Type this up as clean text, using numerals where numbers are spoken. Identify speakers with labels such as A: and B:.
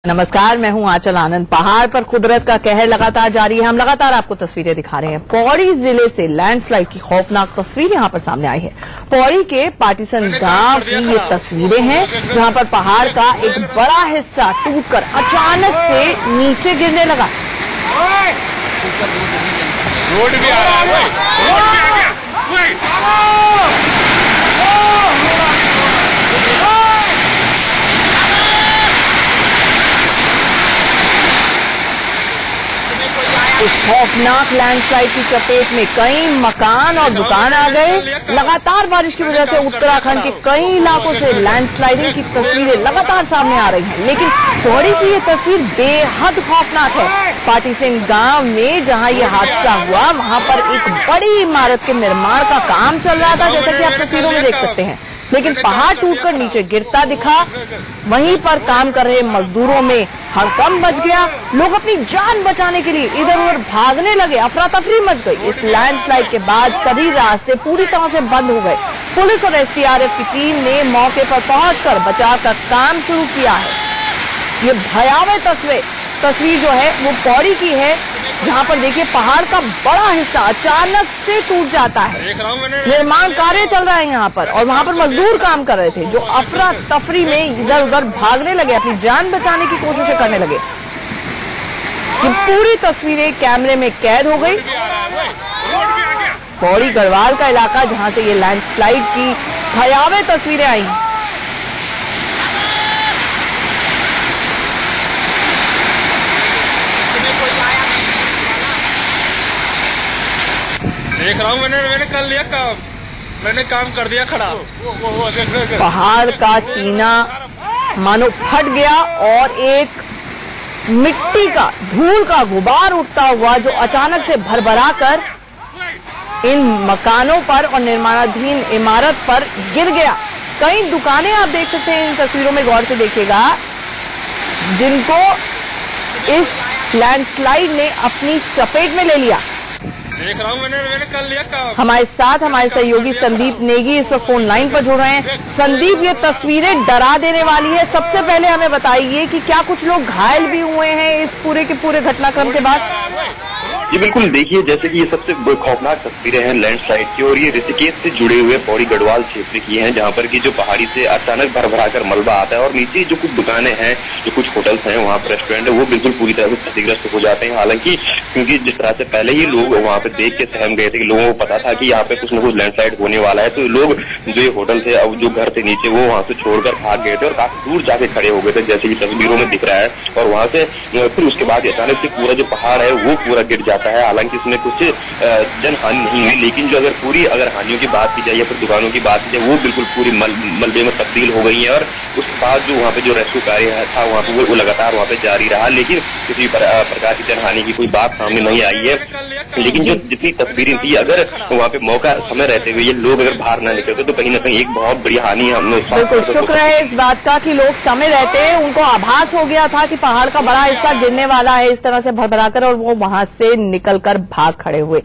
A: नमस्कार, मैं हूं आंचल आनंद। पहाड़ पर कुदरत का कहर लगातार जारी है। हम लगातार आपको तस्वीरें दिखा रहे हैं। पौड़ी जिले से लैंडस्लाइड की खौफनाक तस्वीर यहां पर सामने आई है। पौड़ी के पाटीसन गांव की ये तस्वीरें हैं, जहां पर पहाड़ का एक बड़ा हिस्सा टूटकर अचानक से नीचे गिरने लगा।
B: रोड भी आ रहा है, रोड भी आ गया।
A: इस खौफनाक लैंडस्लाइड की चपेट में कई मकान और दुकान आ गए। लगातार बारिश की वजह से उत्तराखंड के कई इलाकों से लैंडस्लाइडिंग की तस्वीरें लगातार सामने आ रही हैं, लेकिन पौड़ी की ये तस्वीर बेहद खौफनाक है। पाटीसन गांव में जहां ये हादसा हुआ, वहां पर एक बड़ी इमारत के निर्माण का काम चल रहा था, जैसा कि आप तस्वीरों में देख सकते हैं। लेकिन पहाड़ टूटकर नीचे गिरता दिखा। वहीं पर काम कर रहे मजदूरों में हड़कंप मच गया। लोग अपनी जान बचाने के लिए इधर उधर भागने लगे। अफरा तफरी मच गई। इस लैंडस्लाइड के बाद सभी रास्ते पूरी तरह से बंद हो गए। पुलिस और एसडीआरएफ की टीम ने मौके पर पहुंचकर बचाव का काम शुरू किया है। ये भयावह तस्वीर जो है वो पौड़ी की है, जहां पर देखिए पहाड़ का बड़ा हिस्सा अचानक से टूट जाता है। निर्माण कार्य चल रहा है यहाँ पर, और वहां पर मजदूर काम कर रहे थे, जो अफरा तफरी में इधर उधर भागने लगे, अपनी जान बचाने की कोशिशें करने लगे। ये पूरी तस्वीरें कैमरे में कैद हो गई। पौड़ी गढ़वाल का इलाका, जहां से ये लैंडस्लाइड की भयावह तस्वीरें आई।
B: देख रहा हूँ, मैंने कर लिया काम, मैंने काम कर दिया खड़ा।
A: पहाड़ का सीना मानो फट गया और एक मिट्टी का, धूल का गुबार उठता हुआ जो अचानक से भरभरा कर इन मकानों पर और निर्माणाधीन इमारत पर गिर गया। कई दुकानें आप देख सकते हैं इन तस्वीरों में, गौर से देखिएगा, जिनको इस लैंडस्लाइड ने अपनी चपेट में ले लिया।
B: देख रहा हूँ, मैंने कर लिया काम।
A: हमारे साथ हमारे सहयोगी संदीप नेगी इस वक्त फोन लाइन पर जुड़ रहे हैं। संदीप, ये तस्वीरें डरा देने वाली है। सबसे पहले हमें बताइए कि क्या कुछ लोग घायल भी हुए हैं इस पूरे के पूरे घटनाक्रम के बाद?
C: जी बिल्कुल, देखिए जैसे कि ये सबसे खौफनाक तस्वीरें हैं लैंडस्लाइड की, और ये ऋषिकेश से जुड़े हुए पौड़ी गढ़वाल क्षेत्र की हैं, जहां पर की जो पहाड़ी से अचानक भरभरा कर मलबा आता है और नीचे जो कुछ दुकानें हैं, जो कुछ होटल्स हैं, वहां पर रेस्टोरेंट है, वो बिल्कुल पूरी तरह से क्षतिग्रस्त हो जाते हैं। हालांकि क्योंकि जिस तरह से पहले ही लोग वहां पे देख के सहम गए थे कि लोगों को पता था कि यहाँ पे कुछ न कुछ लैंडस्लाइड होने वाला है, तो लोग जो ये होटल थे, अब जो घर थे नीचे, वो वहां से छोड़कर भाग गए थे और काफी दूर जाके खड़े हो गए थे, जैसे कि तस्वीरों में दिख रहा है। और वहां से फिर उसके बाद अचानक से पूरा जो पहाड़ है वो पूरा गिर जाता है। हालांकि इसमें कुछ जन हानि नहीं हुई, लेकिन जो अगर हानियों की बात की जाए या फिर दुकानों की बात की जाए, वो बिल्कुल पूरी मलबे में तब्दील हो गई है। और उसके बाद जो वहाँ पे जो रेस्क्यू कार्य था वहाँ पे वो लगातार वहाँ पे जारी रहा, लेकिन किसी प्रकार की जन हानि की कोई बात सामने नहीं आई है। लेकिन जो जितनी तस्वीरें थी, अगर वहाँ पे मौका समय रहते हुए ये लोग अगर बाहर न निकलते तो कहीं न कहीं एक बहुत बड़ी हानि हमने।
A: बिल्कुल, शुक्र है इस बात का कि लोग समय रहते उनको आभास हो गया था कि पहाड़ का बड़ा हिस्सा गिरने वाला है इस तरह से भरभराकर, और वो वहां से निकलकर भाग खड़े हुए।